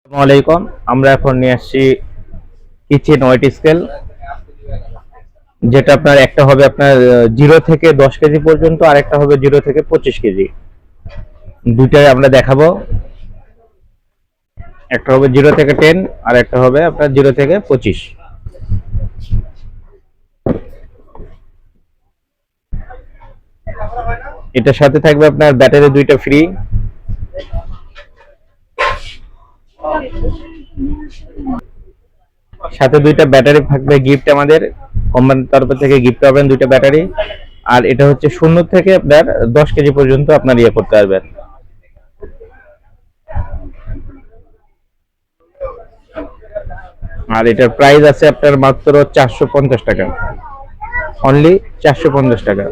আসসালামু আলাইকুম। আমরা এখন নিয়ে আসছি কিচেন ওয়েট স্কেল, যেটা আপনার একটা হবে আপনার 0 থেকে 10 কেজি পর্যন্ত, আর একটা হবে 0 থেকে 25 কেজি। দুইটাই আমরা দেখাবো। একটা হবে 0 থেকে 10, আর একটা হবে আপনার 0 থেকে 25। এটার সাথে থাকবে আপনার ব্যাটারি দুইটা ফ্রি। সাথে দুইটা ব্যাটারি থাকবে গিফট, আমাদের কোম্পানির তরফ থেকে গিফট পাবেন দুইটা ব্যাটারি। আর এটা হচ্ছে 0 থেকে আপনার 10 কেজি পর্যন্ত আপনার ইয়ে করতে পারবেন। আর এটার প্রাইস আছে আপনার মাত্র 450 টাকা, অনলি 450 টাকা।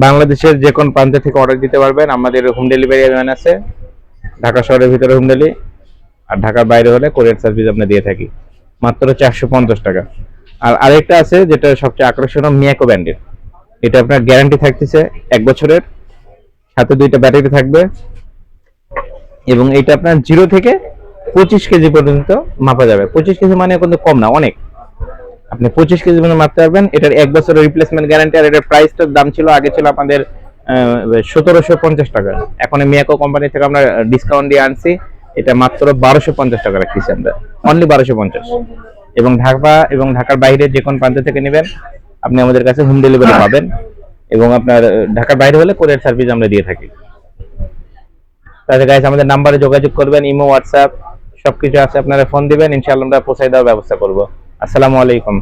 বাংলাদেশের যে কোন প্রান্ত থেকে অর্ডার দিতে পারবেন, আমাদের হোম ডেলিভারি ম্যান আছে। ঢাকা শহরের ভিতরে হোম ডেলিভারি, আর ঢাকার বাইরে হলে কোরিয়ার সার্ভিস আমরা দিয়ে থাকি, মাত্র 450 টাকা। আর আরেকটা আছে যেটা সবচেয়ে আকর্ষণীয়, মিয়াকো ব্র্যান্ডের। এটা আপনার গ্যারান্টি থাকতেছে 1 বছরের, সাথে দুইটা ব্যাটারি থাকবে। এবং এটা আপনার 0 থেকে 25 কেজি পর্যন্ত মাপা যাবে। 25 কেজি মানে কিন্তু কম না, অনেক। আপনি 25 কেজি পর্যন্ত মাপতে পারবেন। এটার 1 বছরের রিপ্লেসমেন্ট গ্যারান্টি। আর এটার প্রাইসটার দাম ছিল, আগে ছিল আমাদের 1750 টাকা। এখন মিয়াকো কোম্পানি থেকে আমরা ডিসকাউন্ট দিয়ে আনছি, এটা মাত্র 1250 টাকা রাখতেছি আমরা, অনলি 1250। এবং ঢাকা এবং ঢাকার বাইরে যে কোন প্রান্ত থেকে নেবেন, আপনি আমাদের কাছে হোম ডেলিভারি পাবেন। এবং আপনার ঢাকার বাইরে হলে কোরিয়ার সার্ভিস আমরা দিয়ে থাকি। তাহলে গাইস, আমাদের নাম্বারে যোগাযোগ করবেন, ইমো, হোয়াটসঅ্যাপ সবকিছু আছে, আপনারা ফোন দিবেন, ইনশাআল্লাহ আমরা পৌঁছায় দেওয়ার ব্যবস্থা করব। আসসালামু আলাইকুম।